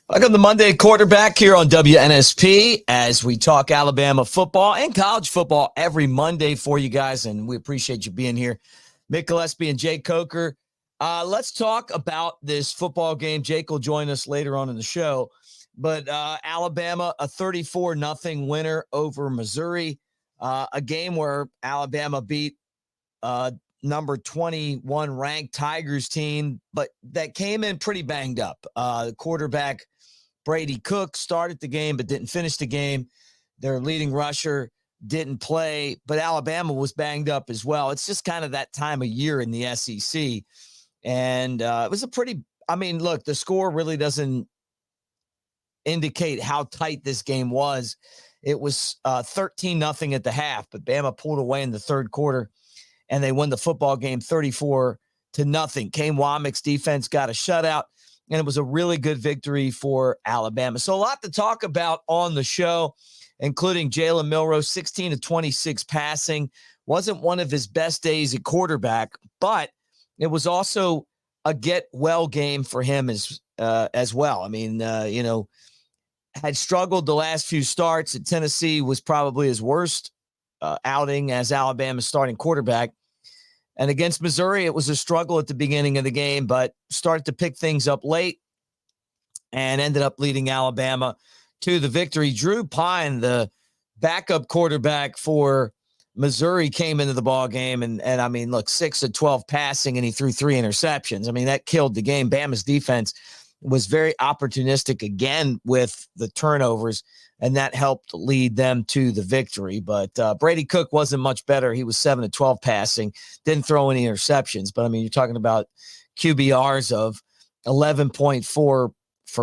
Welcome to Monday Quarterback here on WNSP as we talk Alabama football and college football every Monday for you guys, and we appreciate you being here. Mick Gillispie and Jake Coker. Let's talk about this football game. Jake will join us later on in the show, but Alabama, a 34-0 winner over Missouri, a game where Alabama beat number 21 ranked Tigers team, but that came in pretty banged up. The quarterback Brady Cook started the game but didn't finish the game. Their leading rusher didn't play, but Alabama was banged up as well. It's just kind of that time of year in the SEC. And it was look, the score really doesn't indicate how tight this game was. It was 13-0 at the half, but Bama pulled away in the third quarter, and they won the football game 34-0. Kane Womack's defense got a shutout, and it was a really good victory for Alabama. So a lot to talk about on the show, including Jalen Milroe, 16-26 passing. Wasn't one of his best days at quarterback, but it was also a get-well game for him as well. I mean, had struggled the last few starts at Tennessee, was probably his worst outing as Alabama's starting quarterback. And against Missouri, it was a struggle at the beginning of the game, but started to pick things up late and ended up leading Alabama to the victory. Drew Pine, the backup quarterback for Missouri, came into the ball game and I mean, look, 6 of 12 passing, and he threw 3 interceptions. I mean, that killed the game. Bama's defense was very opportunistic again with the turnovers, and that helped lead them to the victory. But Brady Cook wasn't much better. He was 7 of 12 passing, didn't throw any interceptions. But, I mean, you're talking about QBRs of 11.4 for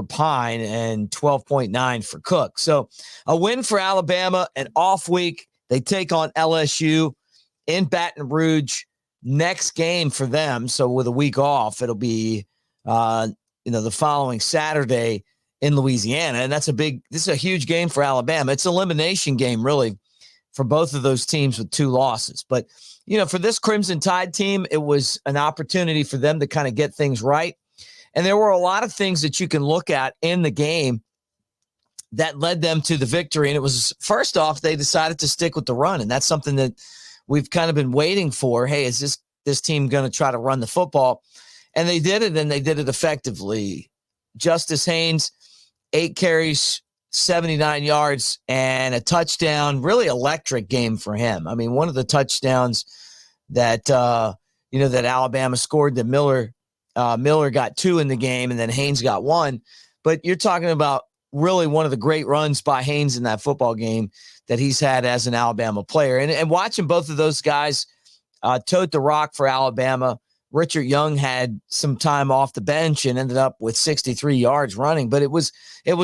Pine and 12.9 for Cook. So a win for Alabama, an off week. They take on LSU in Baton Rouge. Next game for them. So with a week off, it'll be the following Saturday in Louisiana. And this is a huge game for Alabama. It's an elimination game, really, for both of those teams with 2 losses. But, for this Crimson Tide team, it was an opportunity for them to kind of get things right. And there were a lot of things that you can look at in the game that led them to the victory. And it was, first off, they decided to stick with the run. And that's something that we've kind of been waiting for. Hey, is this team going to try to run the football? And they did it, and they did it effectively. Justice Haynes, 8 carries, 79 yards, and a touchdown. Really electric game for him. I mean, one of the touchdowns that that Alabama scored, that Miller got 2 in the game, and then Haynes got 1. But you're talking about really one of the great runs by Haynes in that football game that he's had as an Alabama player. And watching both of those guys tote the rock for Alabama. Richard Young had some time off the bench and ended up with 63 yards running. But it was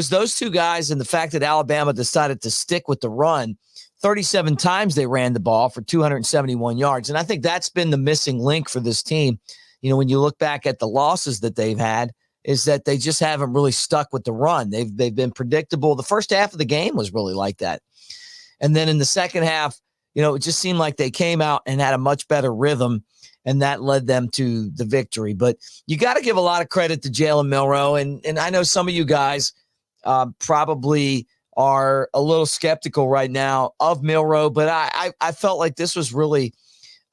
those 2 guys, and the fact that Alabama decided to stick with the run. 37 times they ran the ball for 271 yards. And I think that's been the missing link for this team. When you look back at the losses that they've had, is that they just haven't really stuck with the run. They've been predictable. The first half of the game was really like that. And then in the second half, it just seemed like they came out and had a much better rhythm, and that led them to the victory. But you got to give a lot of credit to Jalen Milroe. And I know some of you guys probably are a little skeptical right now of Milroe, but I felt like this was really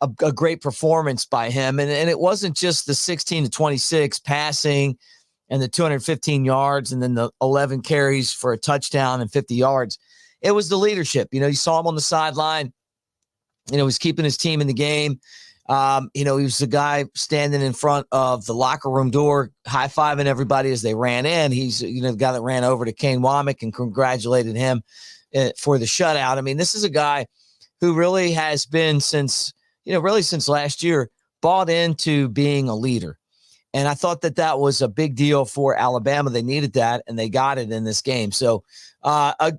a great performance by him. And it wasn't just the 16-26 passing and the 215 yards and then the 11 carries for a touchdown and 50 yards. It was the leadership. You saw him on the sideline. He's keeping his team in the game. He was the guy standing in front of the locker room door, high-fiving everybody as they ran in. He's, the guy that ran over to Kane Womack and congratulated him for the shutout. I mean, this is a guy who really has been since last year, bought into being a leader. And I thought that was a big deal for Alabama. They needed that, and they got it in this game. So a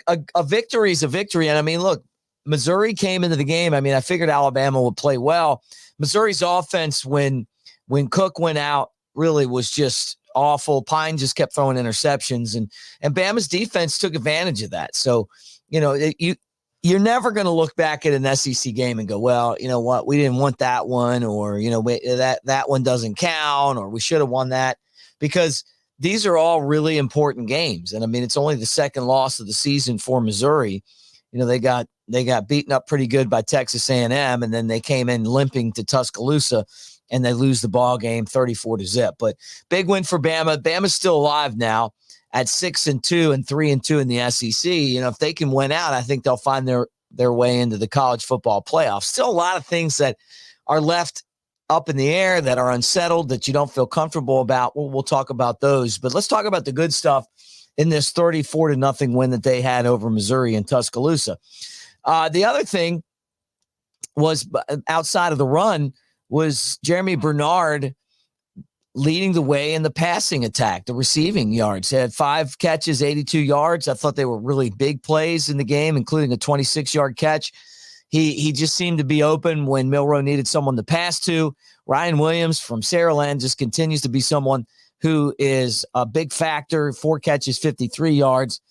victory is a victory. And I mean, look, Missouri came into the game. I mean, I figured Alabama would play well. Missouri's offense, when Cook went out, really was just awful. Pine just kept throwing interceptions, and Bama's defense took advantage of that. So, you're never going to look back at an SEC game and go, well, you know what, we didn't want that one, or, that one doesn't count, or we should have won that, because these are all really important games. And I mean, it's only the second loss of the season for Missouri. You know, they got beaten up pretty good by Texas A&M, and then they came in limping to Tuscaloosa, and they lose the ball game 34-0. But big win for Bama. Bama's still alive now at 6-2 and 3-2 in the SEC. You know, if they can win out, I think they'll find their way into the college football playoffs. Still a lot of things that are left up in the air, that are unsettled, that you don't feel comfortable about. We'll talk about those. But let's talk about the good stuff in this 34-0 win that they had over Missouri in Tuscaloosa. The other thing was, outside of the run, was Jeremy Bernard leading the way in the passing attack, the receiving yards. He had 5 catches, 82 yards. I thought they were really big plays in the game, including a 26-yard catch. He just seemed to be open when Milroe needed someone to pass to. Ryan Williams from Saraland just continues to be someone who is a big factor. 4 catches, 53 yards.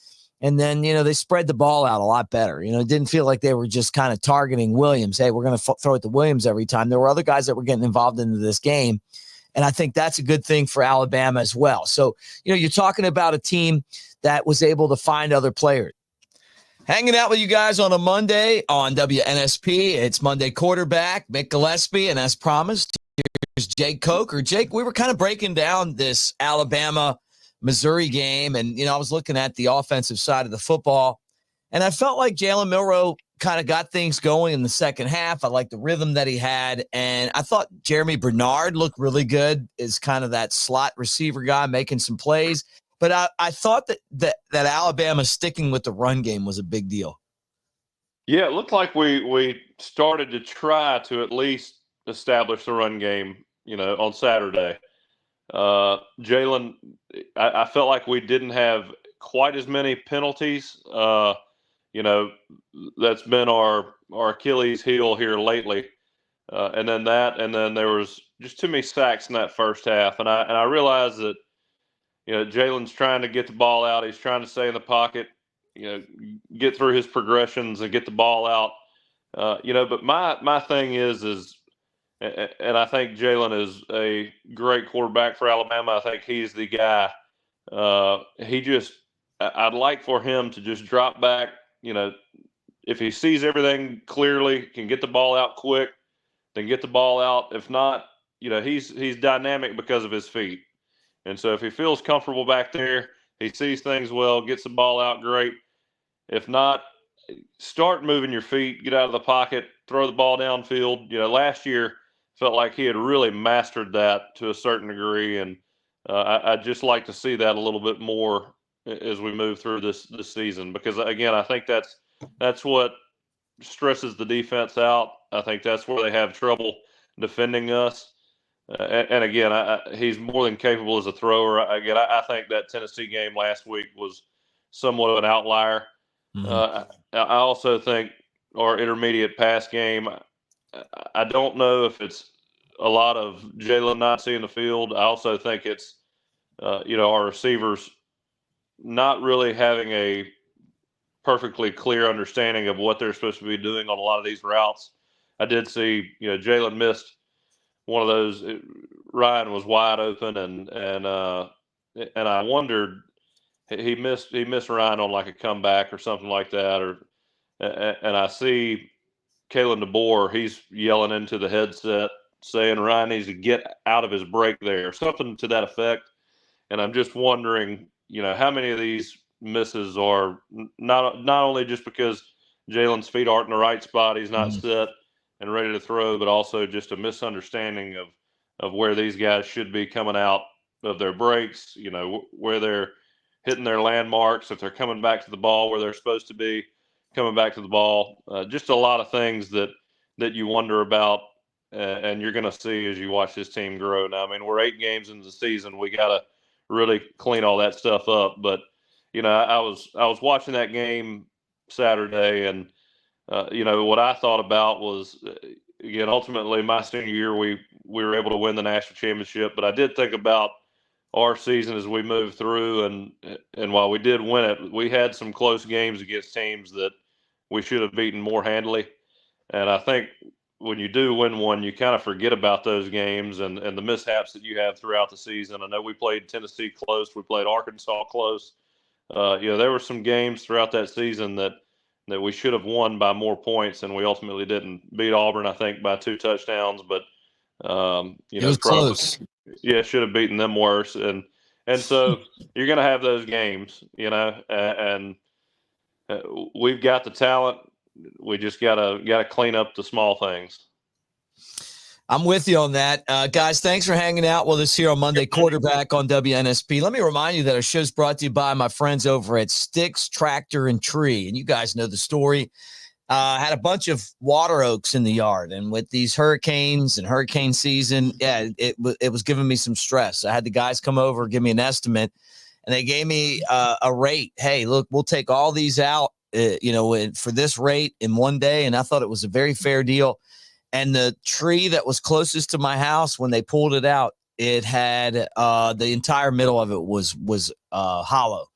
And then, you know, they spread the ball out a lot better. You know, it didn't feel like they were just kind of targeting Williams. Hey, we're going to throw it to Williams every time. There were other guys that were getting involved into this game. And I think that's a good thing for Alabama as well. So, you know, you're talking about a team that was able to find other players. Hanging out with you guys on a Monday on WNSP. It's Monday Quarterback, Mick Gillispie, and as promised, here's Jake Coker. Jake, we were kind of breaking down this Alabama-Missouri game, and, you know, I was looking at the offensive side of the football, and I felt like Jalen Milroe kind of got things going in the second half. I liked the rhythm that he had, and I thought Jeremy Bernard looked really good as kind of that slot receiver guy making some plays. But I thought that Alabama sticking with the run game was a big deal. Yeah, it looked like we started to try to at least establish the run game, you know, on Saturday. Jalen, I felt like we didn't have quite as many penalties. You know, that's been our Achilles heel here lately. And then there was just too many sacks in that first half. And I realized that, you know, Jalen's trying to get the ball out. He's trying to stay in the pocket, you know, get through his progressions and get the ball out. You know, but my thing is, and I think Jalen is a great quarterback for Alabama. I think he's the guy. I'd like for him to just drop back, you know, if he sees everything clearly, can get the ball out quick, then get the ball out. If not, you know, he's dynamic because of his feet. And so if he feels comfortable back there, he sees things well, gets the ball out, great. If not, start moving your feet, get out of the pocket, throw the ball downfield. You know, last year felt like he had really mastered that to a certain degree, and I'd just like to see that a little bit more as we move through this season, because, again, I think that's what stresses the defense out. I think that's where they have trouble defending us. And again, he's more than capable as a thrower. Again, I think that Tennessee game last week was somewhat of an outlier. I also think our intermediate pass game, I don't know if it's a lot of Jalen not seeing the field. I also think it's, you know, our receivers not really having a perfectly clear understanding of what they're supposed to be doing on a lot of these routes. I did see, you know, Jalen missed one of those. Ryan was wide open, and I wondered, he missed Ryan on like a comeback or something like that, and I see Kalen DeBoer, he's yelling into the headset saying Ryan needs to get out of his break there, something to that effect. And I'm just wondering, you know, how many of these misses are not only just because Jalen's feet aren't in the right spot, he's not set and ready to throw, but also just a misunderstanding of where these guys should be coming out of their breaks, you know, where they're hitting their landmarks, if they're coming back to the ball where they're supposed to be coming back to the ball. Just a lot of things that you wonder about, and you're going to see as you watch this team grow. Now, I mean, we're 8 games into the season. We got to really clean all that stuff up. But, you know, I was watching that game Saturday, and you know, what I thought about was, again, ultimately my senior year, we were able to win the national championship. But I did think about our season as we moved through, and while we did win it, we had some close games against teams that we should have beaten more handily. And I think when you do win one, you kind of forget about those games and the mishaps that you have throughout the season. I know we played Tennessee close. We played Arkansas close. There were some games throughout that season that we should have won by more points, and we ultimately didn't. Beat Auburn, I think, by 2 touchdowns, but It was close. Yeah, should have beaten them worse, and so you're going to have those games, and we've got the talent. We just gotta clean up the small things. I'm with you on that. Guys, thanks for hanging out with us here on Monday Quarterback on WNSP. Let me remind you that our show is brought to you by my friends over at Sticks, Tractor, and Tree. And you guys know the story. Had a bunch of water oaks in the yard. And with these hurricanes and hurricane season, it was giving me some stress. I had the guys come over, give me an estimate, and they gave me a rate. Hey, look, we'll take all these out, for this rate in one day. And I thought it was a very fair deal. And the tree that was closest to my house, when they pulled it out, it had the entire middle of it was hollow.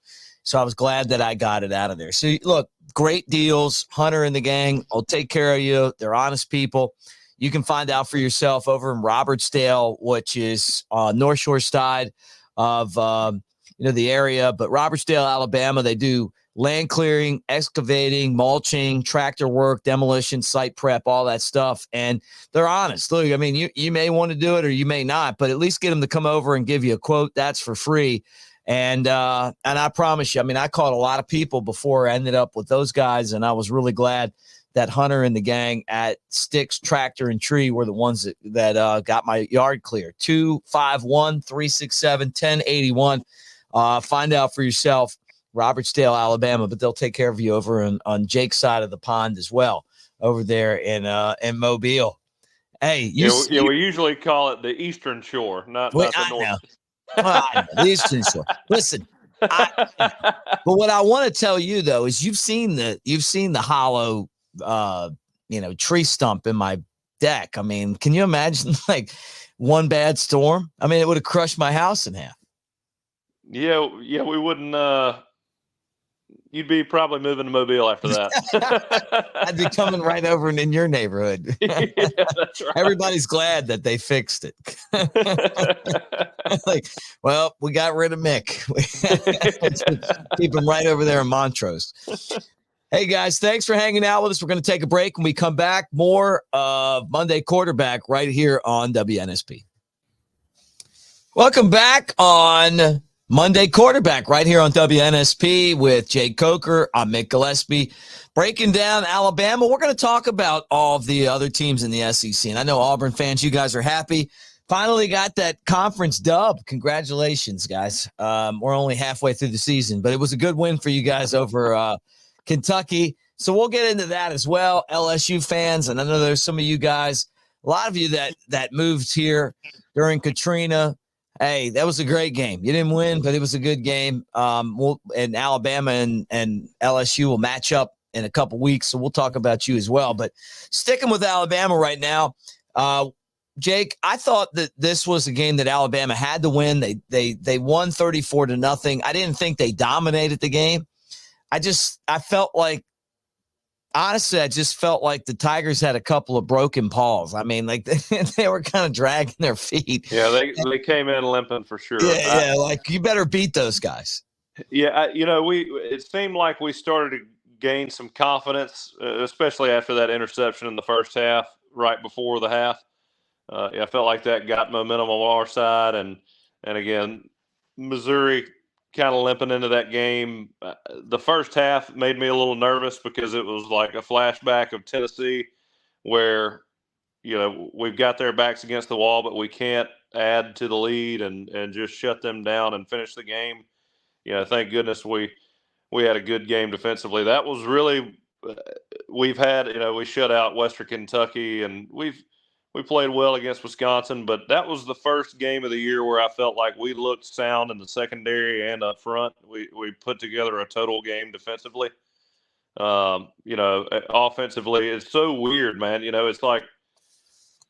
So I was glad that I got it out of there. So look, great deals. Hunter and the gang will take care of you. They're honest people. You can find out for yourself over in Robertsdale, which is North Shore side of the area. But Robertsdale, Alabama, they do land clearing, excavating, mulching, tractor work, demolition, site prep, all that stuff. And they're honest. Look, I mean, you may want to do it or you may not, but at least get them to come over and give you a quote. That's for free. And I promise you, I mean, I caught a lot of people before I ended up with those guys, and I was really glad that Hunter and the gang at Sticks, Tractor, and Tree were the ones that got my yard clear. 251-367-1081. Find out for yourself. Robertsdale, Alabama, but they'll take care of you over on Jake's side of the pond as well, over there in Mobile. Hey, we usually call it the Eastern Shore, not the North. Well, I know, the Eastern Shore. Listen, but what I want to tell you though is you've seen the hollow, tree stump in my deck. I mean, can you imagine like one bad storm? I mean, it would have crushed my house in half. Yeah, we wouldn't. You'd be probably moving to Mobile after that. I'd be coming right over and in your neighborhood. Yeah, that's right. Everybody's glad that they fixed it. Like, well, we got rid of Mick. Keep him right over there in Montrose. Hey, guys, thanks for hanging out with us. We're going to take a break. When we come back, more of Monday Quarterback right here on WNSP. Welcome back on Monday Quarterback right here on WNSP with Jake Coker. I'm Mick Gillispie. Breaking down Alabama. We're going to talk about all of the other teams in the SEC. And I know Auburn fans, you guys are happy. Finally got that conference dub. Congratulations, guys. We're only halfway through the season, but it was a good win for you guys over Kentucky. So we'll get into that as well. LSU fans, and I know there's some of you guys, a lot of you that moved here during Katrina. Hey, that was a great game. You didn't win, but it was a good game. And Alabama and LSU will match up in a couple weeks, so we'll talk about you as well. But sticking with Alabama right now, Jake, I thought that this was a game that Alabama had to win. They won 34-0. I didn't think they dominated the game. I felt like, honestly, I just felt like the Tigers had a couple of broken paws. I mean, like they were kind of dragging their feet. Yeah, they came in limping for sure. Yeah, like you better beat those guys. Yeah, it seemed like we started to gain some confidence, especially after that interception in the first half, right before the half. I felt like that got momentum on our side, and again, Missouri kind of limping into that game. The first half made me a little nervous because it was like a flashback of Tennessee where, we've got their backs against the wall, but we can't add to the lead and just shut them down and finish the game. Thank goodness we had a good game defensively. That was really, we've had, we shut out Western Kentucky and we played well against Wisconsin, but that was the first game of the year where I felt like we looked sound in the secondary and up front. We put together a total game defensively. Offensively, it's so weird, man.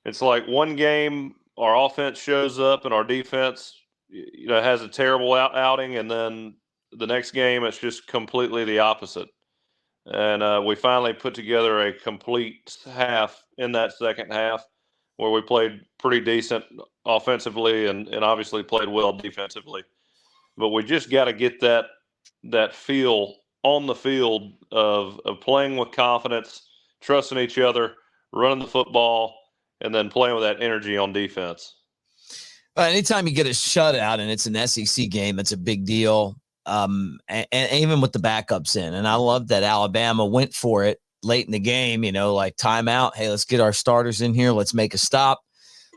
It's like one game our offense shows up and our defense, has a terrible outing, and then the next game it's just completely the opposite. and we finally put together a complete half in that second half where we played pretty decent offensively and obviously played well defensively. But we just got to get that feel on the field of playing with confidence, trusting each other, running the football, and then playing with that energy on defense. Anytime you get a shutout and it's an SEC game, it's a big deal. And even with the backups in. And I love that Alabama went for it late in the game, like timeout. Hey, let's get our starters in here. Let's make a stop.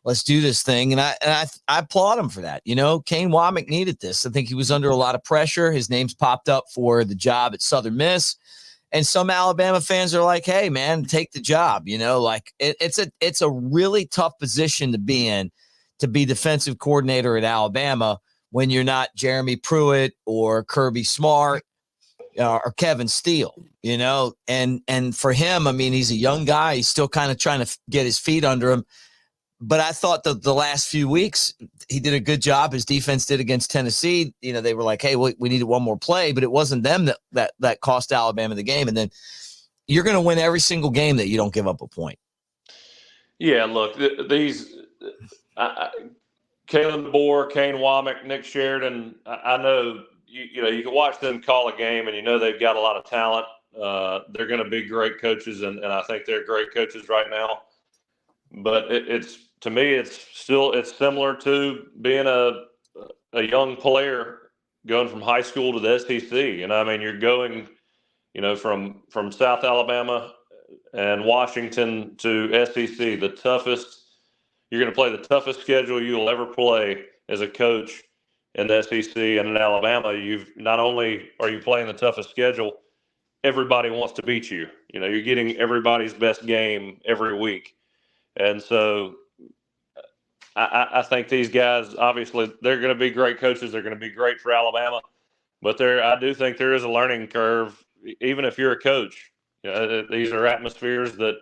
Let's do this thing. And I applaud him for that. Kane Womack needed this. I think he was under a lot of pressure. His name's popped up for the job at Southern Miss. And some Alabama fans are like, hey, man, take the job. It's a really tough position to be in, to be defensive coordinator at Alabama when you're not Jeremy Pruitt or Kirby Smart or Kevin Steele, and for him, I mean, he's a young guy. He's still kind of trying to get his feet under him. But I thought that the last few weeks he did a good job. His defense did against Tennessee. They were like, hey, we needed one more play, but it wasn't them that cost Alabama the game. And then you're going to win every single game that you don't give up a point. Yeah, look, these Kalen DeBoer, Kane Womack, Nick Sheridan, I know you can watch them call a game and they've got a lot of talent. They're going to be great coaches, and I think they're great coaches right now. But it's to me, it's similar to being a young player going from high school to the SEC. I mean, you're going, from South Alabama and Washington to SEC, the toughest. You're going to play the toughest schedule you'll ever play as a coach in the SEC, and in Alabama, not only are you playing the toughest schedule, everybody wants to beat you. You're getting everybody's best game every week. And so I think these guys, obviously, they're going to be great coaches. They're going to be great for Alabama. But I do think there is a learning curve, even if you're a coach. These are atmospheres that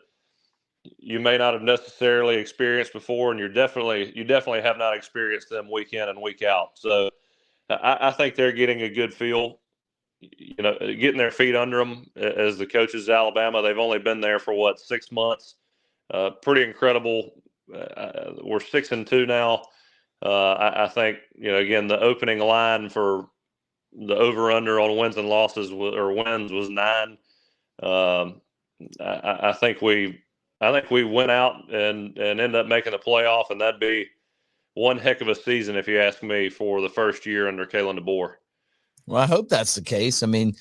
you may not have necessarily experienced before, and you definitely have not experienced them week in and week out. So I think they're getting a good feel, getting their feet under them as the coaches of Alabama. They've only been there for 6 months. Pretty incredible. We're 6-2 now. I think, again, the opening line for the over/under on wins and losses wins was 9. I think we went out and ended up making the playoff, and that'd be one heck of a season, if you ask me, for the first year under Kalen DeBoer. Well, I hope that's the case. I mean,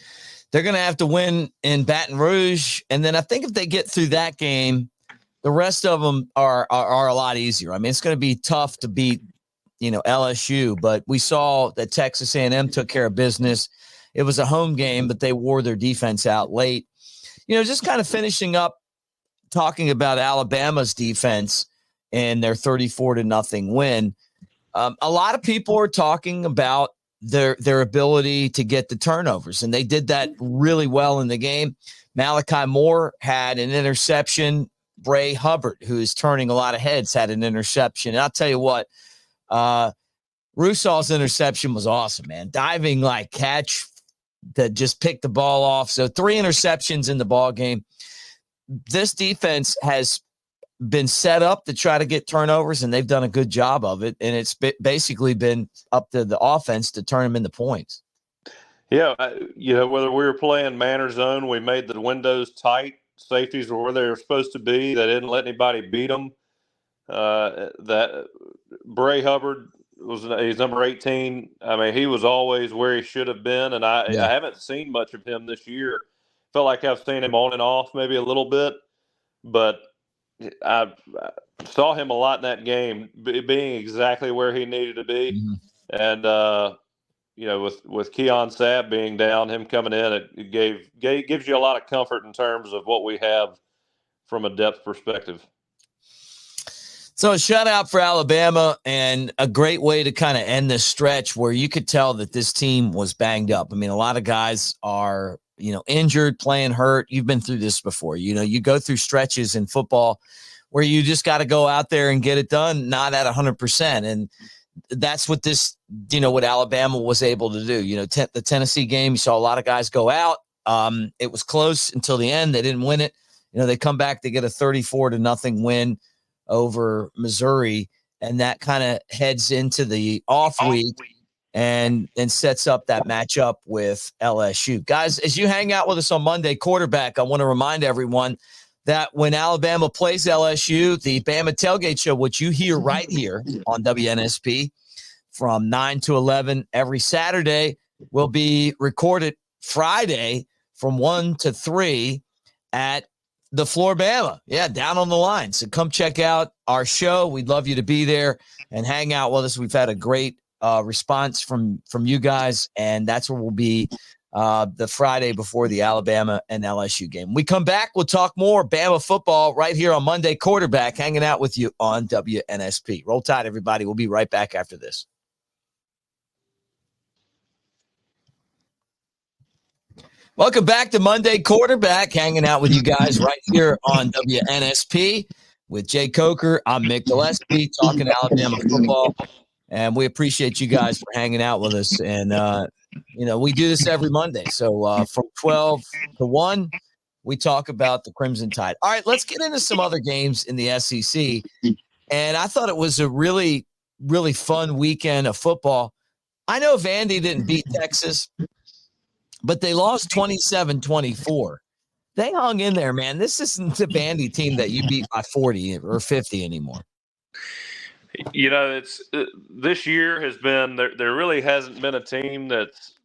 they're going to have to win in Baton Rouge, and then I think if they get through that game, the rest of them are a lot easier. I mean, it's going to be tough to beat, LSU, but we saw that Texas A&M took care of business. It was a home game, but they wore their defense out late. Just kind of finishing up talking about Alabama's defense and their 34-0 win. A lot of people are talking about their ability to get the turnovers, and they did that really well in the game. Malachi Moore had an interception. Bray Hubbard, who is turning a lot of heads, had an interception. And I'll tell you what, Rusaw's interception was awesome, man. Diving catch that just picked the ball off. So 3 interceptions in the ball game. This defense has been set up to try to get turnovers, and they've done a good job of it. And it's basically been up to the offense to turn them into points. Yeah, whether we were playing man or zone, we made the windows tight. Safeties were where they were supposed to be. They didn't let anybody beat them. That Bray Hubbard he's number 18. I mean, he was always where he should have been, and I haven't seen much of him this year. Felt like I've seen him on and off maybe a little bit, but I saw him a lot in that game, being exactly where he needed to be. Mm-hmm. And with Keon Sapp being down, him coming in, it gives you a lot of comfort in terms of what we have from a depth perspective. So a shutout for Alabama, and a great way to kind of end this stretch where you could tell that this team was banged up. I mean, a lot of guys are, injured, playing hurt. You've been through this before. You go through stretches in football where you just got to go out there and get it done, not at 100%. And that's what what Alabama was able to do. The Tennessee game, you saw a lot of guys go out. It was close until the end. They didn't win it. They come back, they get a 34-0 win over Missouri, and that kind of heads into the off week and sets up that matchup with LSU. Guys, as you hang out with us on Monday, quarterback, I want to remind everyone that when Alabama plays LSU, the Bama Tailgate Show, which you hear right here on WNSP from 9 to 11 every Saturday, will be recorded Friday from 1 to 3 at the Floor Bama. Yeah, down on the line. So come check out our show. We'd love you to be there and hang out with us. We've had a great response from you guys, and that's where we'll be the Friday before the Alabama and LSU game. When we come back, we'll talk more Bama football right here on Monday Quarterback, hanging out with you on WNSP. Roll Tide, everybody. We'll be right back after this. Welcome back to Monday Quarterback, hanging out with you guys right here on WNSP with Jake Coker. I'm Mick Gillispie, talking Alabama football, and we appreciate you guys for hanging out with us. And, we do this every Monday. So from 12 to 1, we talk about the Crimson Tide. All right, let's get into some other games in the SEC. And I thought it was a really, really fun weekend of football. I know Vandy didn't beat Texas, but they lost 27-24. They hung in there, man. This isn't the Vandy team that you beat by 40 or 50 anymore. It's this year has been there really hasn't been a team that's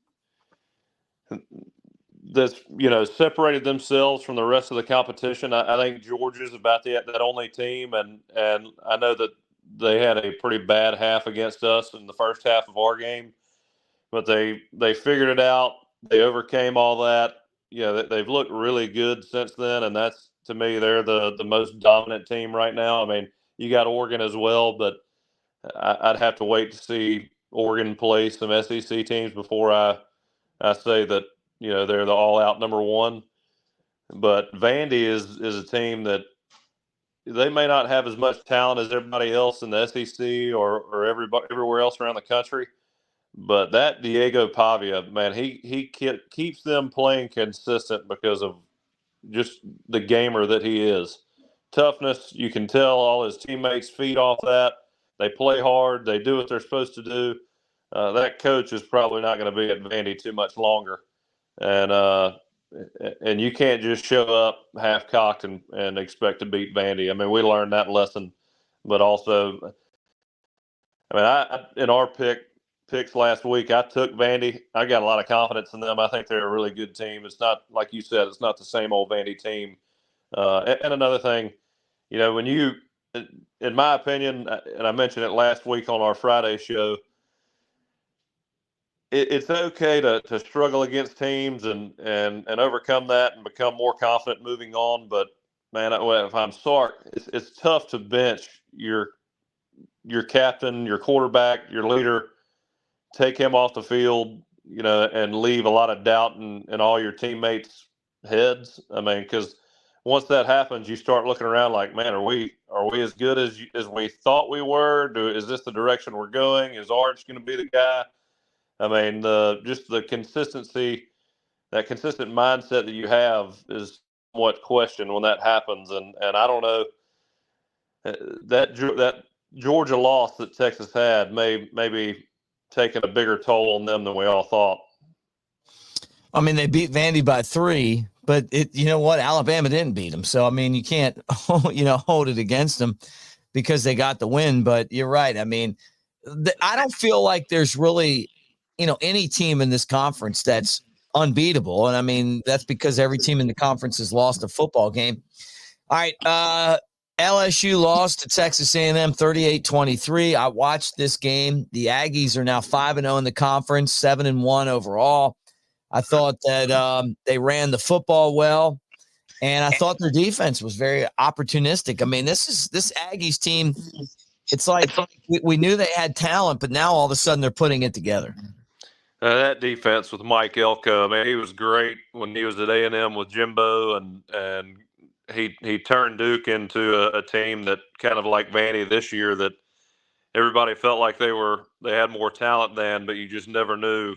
separated themselves from the rest of the competition. I think Georgia's about that only team, and I know that they had a pretty bad half against us in the first half of our game, but they figured it out. They overcame all that. They've looked really good since then, and that's, to me, they're the most dominant team right now. I mean, you got Oregon as well, but I'd have to wait to see Oregon play some SEC teams before I say that they're the all-out number one. But Vandy is a team that they may not have as much talent as everybody else in the SEC or everywhere else around the country. But that Diego Pavia, man, he keeps them playing consistent because of just the gamer that he is. Toughness, you can tell all his teammates feed off that. They play hard. They do what they're supposed to do. That coach is probably not going to be at Vandy too much longer. And you can't just show up half-cocked and expect to beat Vandy. I mean, we learned that lesson. But also, I mean, in our picks last week, I took Vandy. I got a lot of confidence in them. I think they're a really good team. It's not, like you said, it's not the same old Vandy team. And another thing, when you, in my opinion, and I mentioned it last week on our Friday show, it's okay to struggle against teams and overcome that and become more confident moving on. But, man, if I'm Sark, it's tough to bench your captain, your quarterback, your leader, take him off the field, and leave a lot of doubt in all your teammates' heads. I mean, because once that happens, you start looking around like, man, are we as good as we thought we were? Is this the direction we're going? Is Arch going to be the guy? I mean, just the consistency, that consistent mindset that you have is somewhat questioned when that happens. And I don't know, that Georgia loss that Texas had maybe taken a bigger toll on them than we all thought. I mean, they beat Vandy by 3, but you know what? Alabama didn't beat them. So, I mean, you can't, hold it against them because they got the win. But you're right. I mean, I don't feel like there's really, any team in this conference that's unbeatable. And I mean, that's because every team in the conference has lost a football game. All right. LSU lost to Texas A&M 38-23. I watched this game. The Aggies are now 5-0 in the conference, 7-1 overall. I thought that they ran the football well, and I thought their defense was very opportunistic. I mean, this Aggies team, it's like we knew they had talent, but now all of a sudden they're putting it together. That defense with Mike Elko, man, he was great when he was at A&M with Jimbo, and he turned Duke into a team that kind of like Vandy this year, that everybody felt like they had more talent than, but you just never knew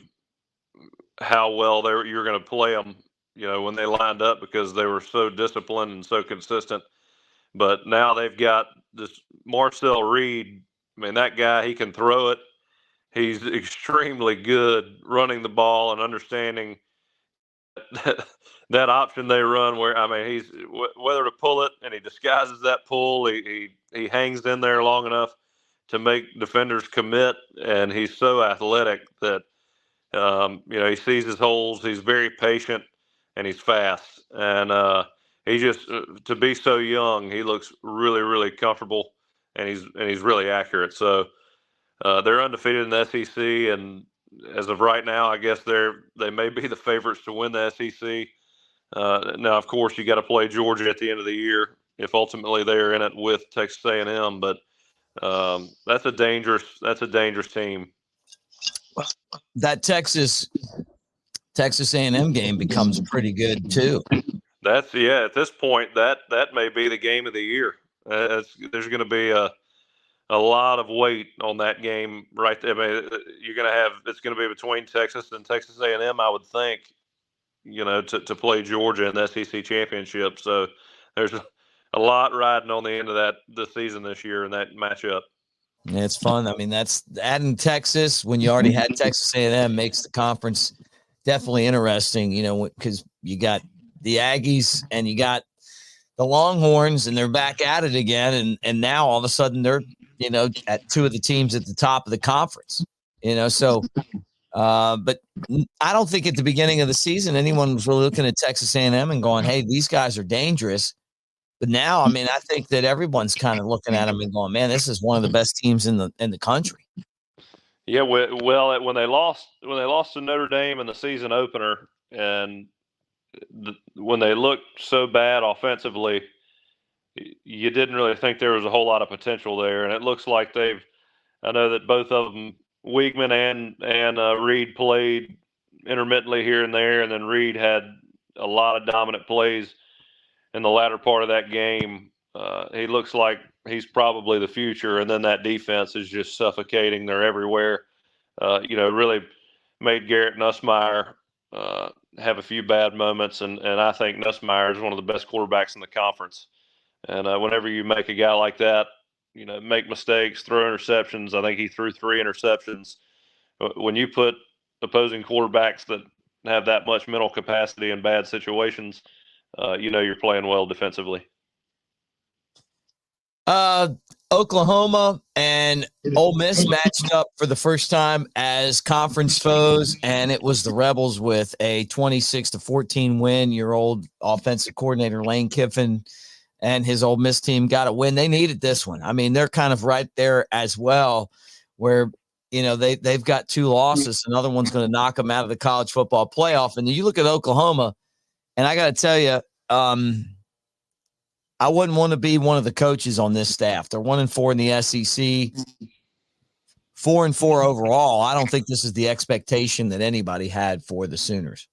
how well you were going to play them, when they lined up because they were so disciplined and so consistent. But now they've got this Marcel Reed. I mean, that guy, he can throw it. He's extremely good running the ball and understanding that option they run where, I mean, he's whether to pull it, and he disguises that pull. He hangs in there long enough to make defenders commit, and he's so athletic that he sees his holes. He's very patient, and he's fast. And he just to be so young, he looks really, really comfortable, and he's really accurate. So they're undefeated in the SEC, and as of right now, I guess they may be the favorites to win the SEC. Now, of course, you got to play Georgia at the end of the year if ultimately they're in it with Texas A&M. But that's a dangerous team. That Texas A&M game becomes pretty good too. At this point, that may be the game of the year. There's going to be a lot of weight on that game right there. I mean, it's going to be between Texas and Texas A&M, I would think, to play Georgia in the SEC championship. So there's a lot riding on the end of the season this year in that matchup. Yeah, it's fun. I mean, that's adding Texas when you already had Texas A&M makes the conference definitely interesting, because you got the Aggies and you got the Longhorns, and they're back at it again. And now all of a sudden they're, at two of the teams at the top of the conference, so, but I don't think at the beginning of the season, anyone was really looking at Texas A&M and going, hey, these guys are dangerous. But now, I mean, I think that everyone's kind of looking at them and going, man, this is one of the best teams in the country. Yeah, well, when they lost to Notre Dame in the season opener, and when they looked so bad offensively, you didn't really think there was a whole lot of potential there. And it looks like I know that both of them, Weigman and Reed, played intermittently here and there, and then Reed had a lot of dominant plays in the latter part of that game. He looks like he's probably the future, and then that defense is just suffocating. They're everywhere. Really made Garrett Nussmeier have a few bad moments, and I think Nussmeier is one of the best quarterbacks in the conference. And whenever you make a guy like that, make mistakes, throw interceptions. I think he threw 3 interceptions. When you put opposing quarterbacks that have that much mental capacity in bad situations, you're playing well defensively. Oklahoma and Ole Miss matched up for the first time as conference foes, and it was the Rebels with a 26-14 win. Your old offensive coordinator Lane Kiffin and his Ole Miss team got a win. They needed this one. I mean, they're kind of right there as well, where they've got 2 losses. Another one's going to knock them out of the college football playoff. And you look at Oklahoma, and I got to tell you, I wouldn't want to be one of the coaches on this staff. They're 1-4 in the SEC, 4-4 overall. I don't think this is the expectation that anybody had for the Sooners.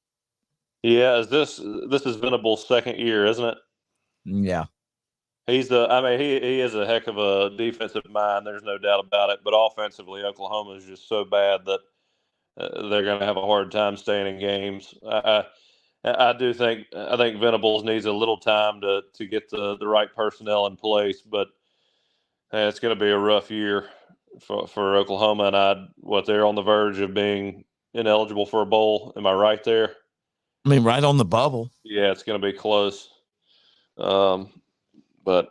Yeah, this is Venable's second year, isn't it? Yeah. He is a heck of a defensive mind. There's no doubt about it. But offensively, Oklahoma is just so bad that they're going to have a hard time staying in games. I think Venables needs a little time to get the right personnel in place, but it's going to be a rough year for Oklahoma, and they're on the verge of being ineligible for a bowl. Am I right there? I mean, right on the bubble. Yeah, it's going to be close. But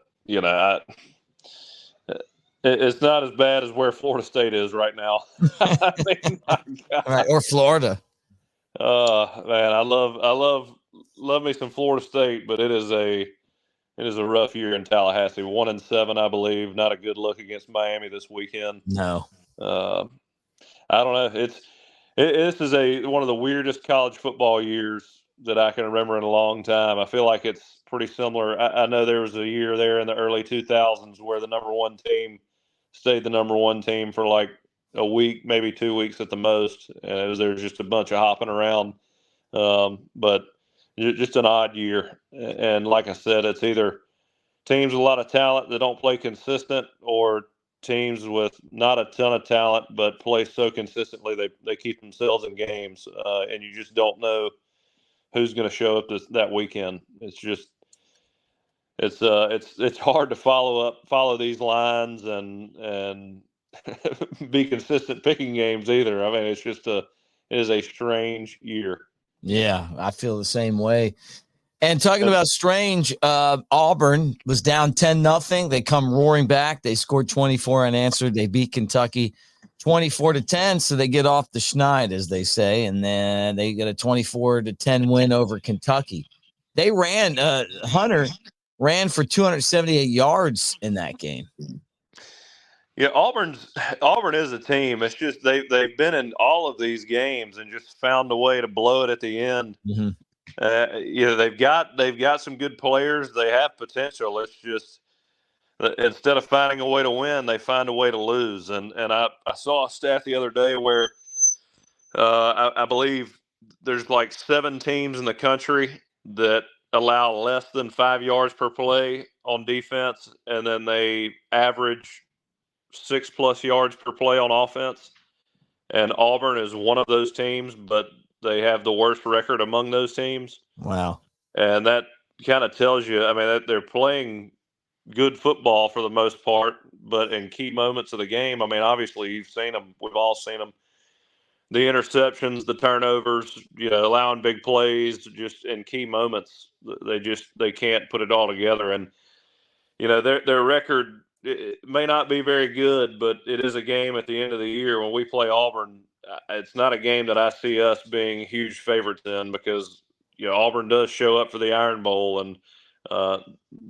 it's not as bad as where Florida State is right now. I mean, my God. Right, or Florida. Man, I love me some Florida State, but it is a rough year in Tallahassee. 1-7, I believe. Not a good look against Miami this weekend. No. I don't know. This is one of the weirdest college football years that I can remember in a long time. I feel like it's pretty similar. I know there was a year there in the early 2000s where the number 1 team stayed the number 1 team for like a week, maybe 2 weeks at the most, and there was just a bunch of hopping around. But just an odd year. And like I said, it's either teams with a lot of talent that don't play consistent, or teams with not a ton of talent but play so consistently they keep themselves in games, and you just don't know who's going to show up that weekend. It's just it's hard to follow these lines and be consistent picking games either. I mean, it is a strange year. Yeah, I feel the same way. And talking about strange, Auburn was down 10-0. They come roaring back. They scored 24 unanswered. They beat Kentucky 24-10, so they get off the schneid, as they say, and then they get a 24-10 win over Kentucky. They ran Hunter ran for 278 yards in that game. Yeah, Auburn is a team. It's just they've been in all of these games and just found a way to blow it at the end. Mm-hmm. They've got some good players. They have potential. It's just instead of finding a way to win, they find a way to lose. And I saw a stat the other day where I believe there's like 7 teams in the country that allow less than 5 yards per play on defense, and then they average 6+ yards per play on offense. And Auburn is one of those teams, but they have the worst record among those teams. Wow. And that kind of tells you, I mean, that they're playing good football for the most part, but in key moments of the game, I mean, obviously you've seen them. We've all seen them. The interceptions, the turnovers, allowing big plays, just in key moments, they can't put it all together. And, their record, it may not be very good, but it is a game at the end of the year when we play Auburn. It's not a game that I see us being huge favorites in because Auburn does show up for the Iron Bowl, and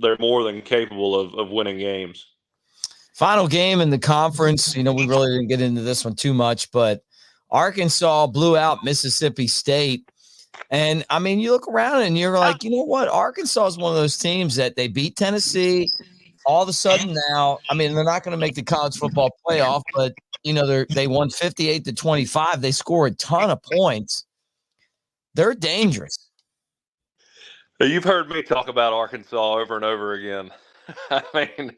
they're more than capable of winning games. Final game in the conference. We really didn't get into this one too much, but Arkansas blew out Mississippi State. And I mean, you look around and you're like, you know what? Arkansas is one of those teams that they beat Tennessee. All of a sudden now, I mean, they're not going to make the college football playoff, but they won 58-25. They score a ton of points. They're dangerous. You've heard me talk about Arkansas over and over again. I mean,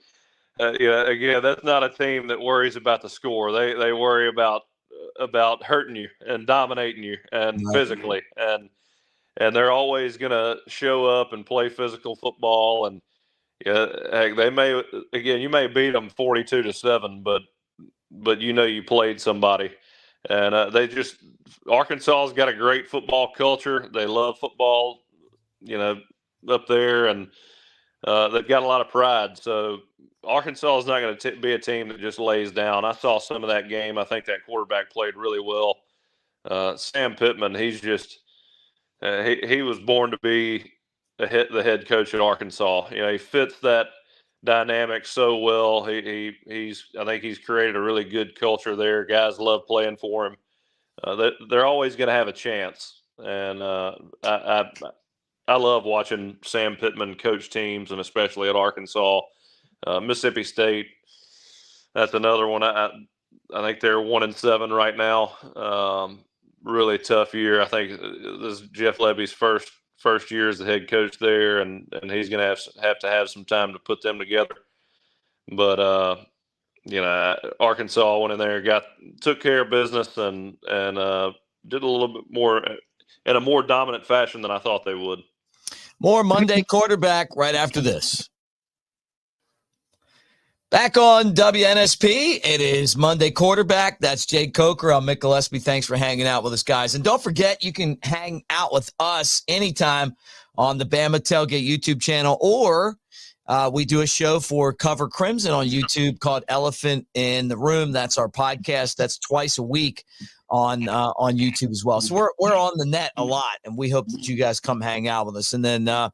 again, that's not a team that worries about the score. They worry about hurting you and dominating you and physically, and they're always going to show up and play physical football. And they may, again, you may beat them 42-7, but you played somebody. And Arkansas's got a great football culture. They love football, up there, and they've got a lot of pride. So Arkansas is not going to be a team that just lays down. I saw some of that game. I think that quarterback played really well. Sam Pittman, he's just he was born to be the head coach at Arkansas. He fits that dynamic so well. I think he's created a really good culture there. Guys love playing for him. They're always going to have a chance, and I love watching Sam Pittman coach teams, and especially at Arkansas. Mississippi State, that's another one. I think they're 1-7 right now. Really tough year. I think this is Jeff Levy's first year as the head coach there, and he's going to have to have some time to put them together. But Arkansas went in there, took care of business, and did a little bit more in a more dominant fashion than I thought they would. More Monday Quarterback right after this. Back on WNSP, it is Monday Quarterback. That's Jake Coker. I'm Mick Gillispie. Thanks for hanging out with us, guys. And don't forget, you can hang out with us anytime on the Bama Tailgate YouTube channel, or we do a show for Cover Crimson on YouTube called Elephant in the Room. That's our podcast. That's twice a week on YouTube as well. So we're on the net a lot, and we hope that you guys come hang out with us. And then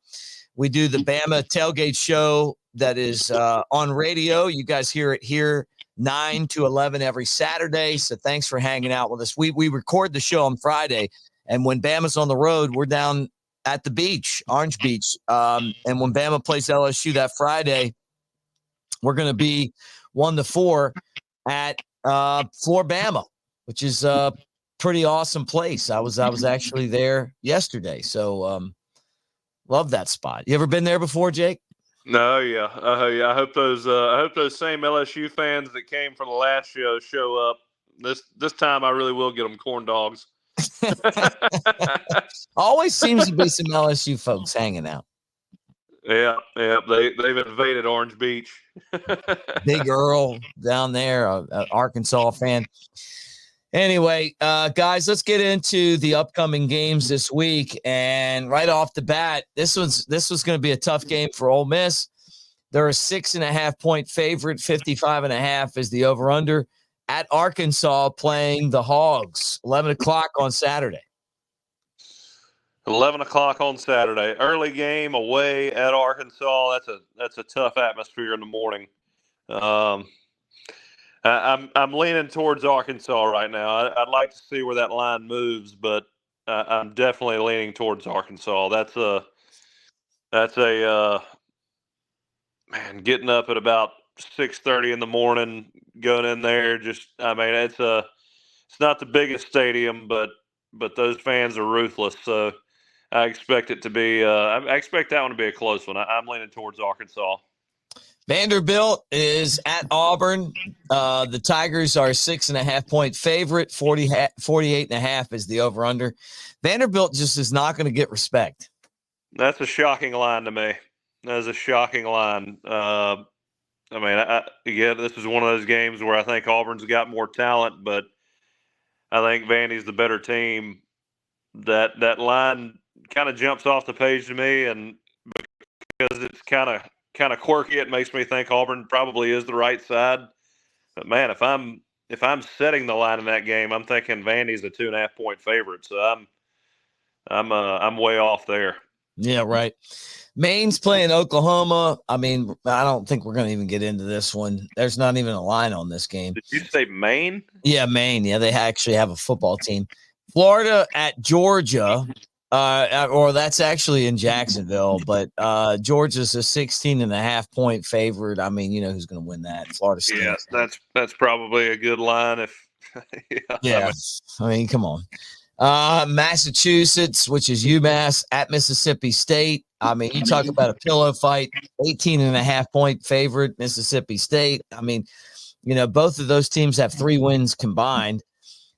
we do the Bama Tailgate show that is on radio. You guys hear it here 9 to 11 every Saturday. So thanks for hanging out with us. We record the show on Friday, and when Bama's on the road, we're down at the beach, Orange Beach. And when Bama plays LSU that Friday, we're going to be 1-4 at Floribama, which is a pretty awesome place. I was actually there yesterday. So love that spot. You ever been there before, Jake? No, yeah. I hope those same LSU fans that came for the last show up. This time I really will get them corn dogs. Always seems to be some LSU folks hanging out. Yeah. They've invaded Orange Beach. Big Earl down there, Arkansas fan. Anyway, guys, let's get into the upcoming games this week. And right off the bat, this was going to be a tough game for Ole Miss. They're a 6.5-point favorite. 55.5 is the over/under at Arkansas playing the Hogs. 11 o'clock on Saturday. 11 o'clock on Saturday. Early game away at Arkansas. That's a tough atmosphere in the morning. I'm leaning towards Arkansas right now. I'd like to see where that line moves, but I'm definitely leaning towards Arkansas. That's a man, getting up at about 6:30 in the morning, going in there. It's not the biggest stadium, but those fans are ruthless. So I expect it to be. I expect that one to be a close one. I'm leaning towards Arkansas. Vanderbilt is at Auburn. The Tigers are a 6.5-point favorite. 48.5 is the over/under. Vanderbilt just is not going to get respect. That's a shocking line to me. That is a shocking line. Again, this is one of those games where I think Auburn's got more talent, but I think Vandy's the better team. That line kind of jumps off the page to me, and because it's kind of quirky, it makes me think Auburn probably is the right side. But man, if I'm setting the line in that game, I'm thinking Vandy's a 2.5-point favorite. So I'm way off there. Yeah, right. Maine's playing Oklahoma. I mean, I don't think we're going to even get into this one. There's not even a line on this game. Did you say Maine? Yeah, Maine. Yeah, they actually have a football team. Florida at Georgia, or that's actually in Jacksonville, but Georgia's a 16.5-point favorite. I mean, you know who's going to win that? Florida State. Yeah, that's probably a good line. I mean, come on. Massachusetts, which is UMass at Mississippi State. I mean, you talk about a pillow fight, 18.5-point favorite, Mississippi State. I mean, you know, both of those teams have 3 wins combined.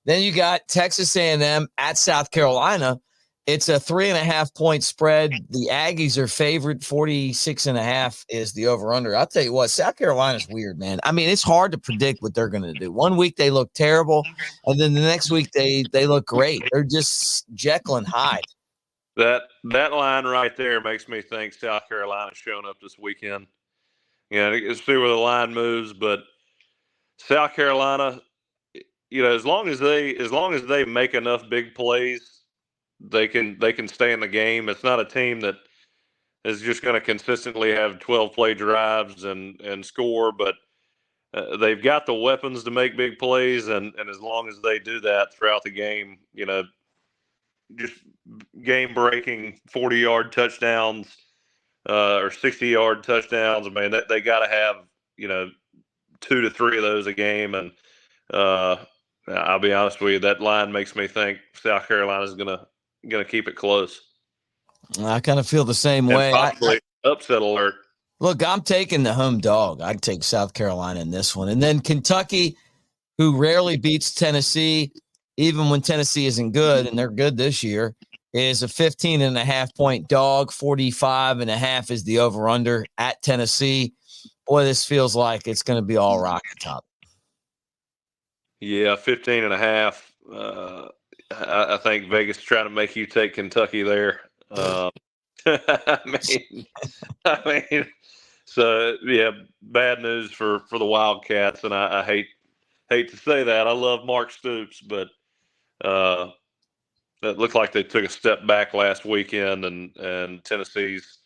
Then you got Texas A&M at South Carolina. It's a 3.5-point spread. The Aggies are favored. 46.5 is the over/under. I'll tell you what, South Carolina's weird, man. I mean, it's hard to predict what they're going to do. One week they look terrible, and then the next week they look great. They're just Jekyll and Hyde. That line right there makes me think South Carolina's showing up this weekend. Let's see where the line moves, but South Carolina, you know, as long as they make enough big plays, they can stay in the game. It's not a team that is just going to consistently have 12-play drives and score, but they've got the weapons to make big plays, and as long as they do that throughout the game, you know, just game-breaking 40-yard touchdowns or 60-yard touchdowns. I mean, they got to have, you know, 2 to 3 of those a game, and I'll be honest with you, that line makes me think South Carolina is gonna keep it close. I kind of feel the same way. Possibly upset alert. Look, I'm taking the home dog. I'd take South Carolina in this one. And then Kentucky, who rarely beats Tennessee, even when Tennessee isn't good, and they're good this year, is a 15.5-point dog. 45.5 is the over/under at Tennessee. Boy, this feels like it's going to be all rock top. Yeah, 15.5. I think Vegas is trying to make you take Kentucky there. I mean, so yeah, bad news for the Wildcats, and I hate to say that. I love Mark Stoops, but it looked like they took a step back last weekend, and Tennessee's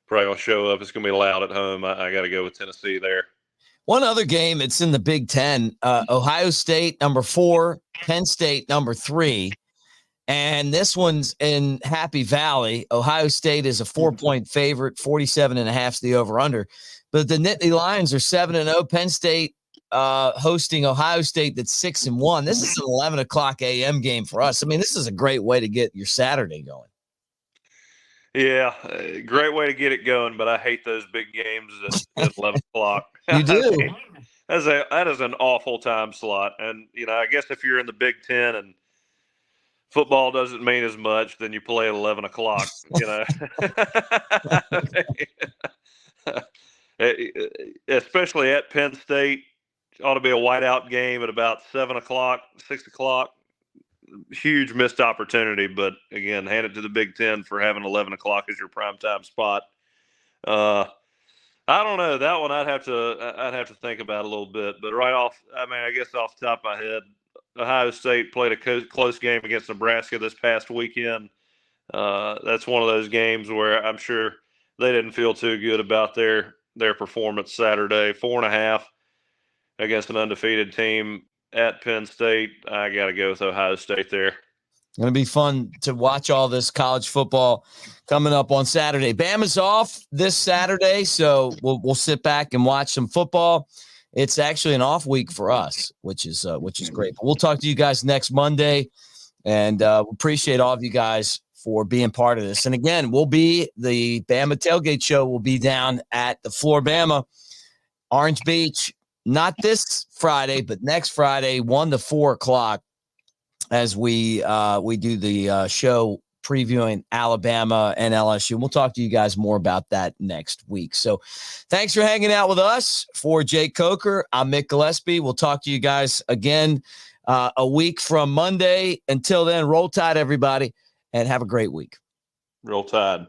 probably gonna show up. It's gonna be loud at home. I got to go with Tennessee there. One other game, it's in the Big Ten. Ohio State, number 4, Penn State, number 3. And this one's in Happy Valley. Ohio State is a 4-point favorite. 47.5 is the over/under. But the Nittany Lions are 7-0. Penn State hosting Ohio State that's 6-1. This is an 11 o'clock a.m. game for us. I mean, this is a great way to get your Saturday going. Yeah, great way to get it going, but I hate those big games at 11 o'clock. You do? That is an awful time slot. And, you know, I guess if you're in the Big Ten and football doesn't mean as much, then you play at 11 o'clock, especially at Penn State. Ought to be a whiteout game at about 7 o'clock, 6 o'clock. Huge missed opportunity, but again, hand it to the Big Ten for having 11 o'clock as your primetime spot. I don't know, that one I'd have to think about a little bit, but I guess off the top of my head, Ohio State played a close game against Nebraska this past weekend. That's one of those games where I'm sure they didn't feel too good about their performance Saturday. 4.5 against an undefeated team at Penn State. I got to go with Ohio State there. Going to be fun to watch all this college football coming up on Saturday. Bama's off this Saturday, so we'll sit back and watch some football. It's actually an off week for us, which is great. But we'll talk to you guys next Monday, and appreciate all of you guys for being part of this. And again, the Bama Tailgate Show will be down at the Floor Bama, Orange Beach, not this Friday, but next Friday, 1 to 4 o'clock, as we do the show previewing Alabama and LSU. We'll talk to you guys more about that next week. So thanks for hanging out with us. For Jake Coker, I'm Mick Gillispie. We'll talk to you guys again a week from Monday. Until then, roll tide, everybody, and have a great week. Roll Tide.